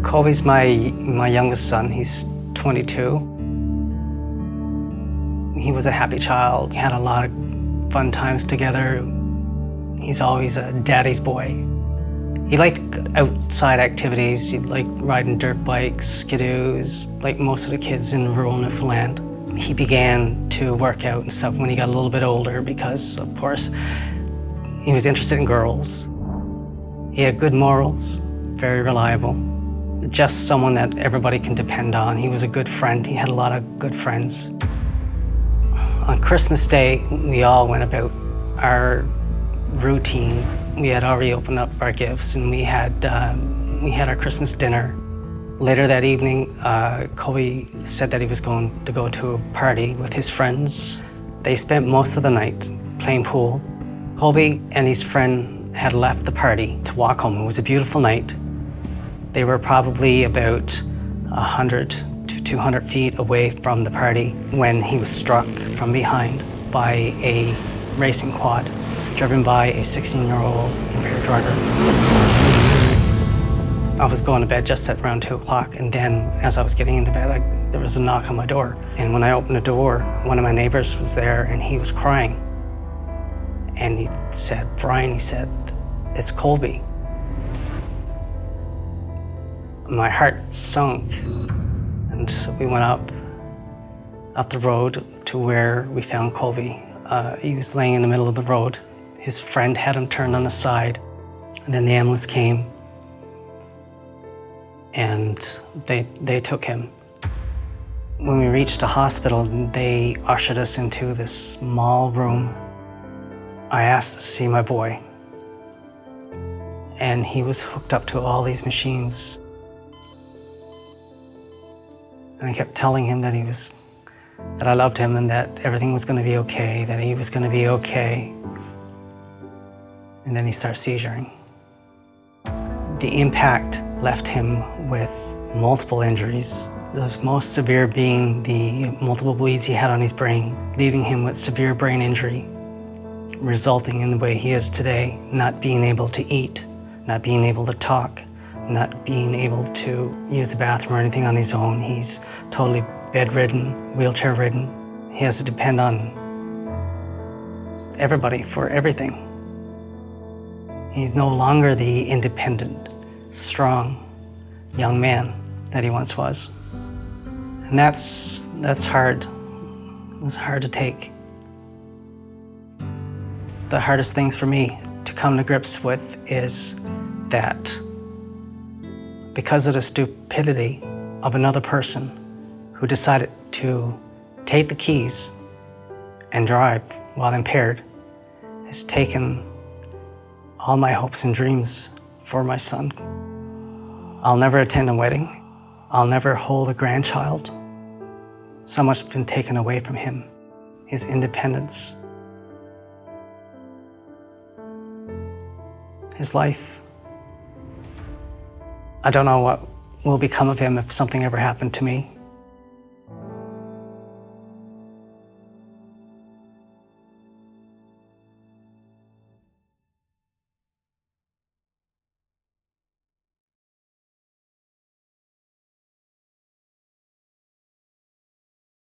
Colby's my youngest son. He's 22. He was a happy child. He had a lot of fun times together. He's always a daddy's boy. He liked outside activities. He liked riding dirt bikes, skidoos, like most of the kids in rural Newfoundland. He began to work out and stuff when he got a little bit older because, of course, he was interested in girls. He had good morals, very reliable. Just someone that everybody can depend on. He was a good friend. He had a lot of good friends. On Christmas Day, we all went about our routine. We had already opened up our gifts and we had our Christmas dinner. Later that evening, Colby said that he was going to go to a party with his friends. They spent most of the night playing pool. Colby and his friend had left the party to walk home. It was a beautiful night. They were probably about 100 to 200 feet away from the party when he was struck from behind by a racing quad driven by a 16-year-old impaired driver. I was going to bed just at around 2 o'clock, and then as I was getting into bed, there was a knock on my door. And when I opened the door, one of my neighbors was there and he was crying. And he said, "Brian," he said, "it's Colby." My heart sunk, and so we went up the road to where we found Colby. He was laying in the middle of the road. His friend had him turned on the side, and then the ambulance came, and they took him. When we reached the hospital, they ushered us into this small room. I asked to see my boy, and he was hooked up to all these machines. And I kept telling him that that I loved him and that everything was going to be okay, that he was going to be okay. And then he started seizuring. The impact left him with multiple injuries, the most severe being the multiple bleeds he had on his brain, leaving him with severe brain injury, resulting in the way he is today, not being able to eat, not being able to talk, not being able to use the bathroom or anything on his own. He's totally bedridden, wheelchair-ridden. He has to depend on everybody for everything. He's no longer the independent, strong young man that he once was. And that's hard. It's hard to take. The hardest things for me to come to grips with is that because of the stupidity of another person who decided to take the keys and drive while impaired, has taken all my hopes and dreams for my son. I'll never attend a wedding. I'll never hold a grandchild. So much has been taken away from him, his independence, his life. I don't know what will become of him if something ever happened to me.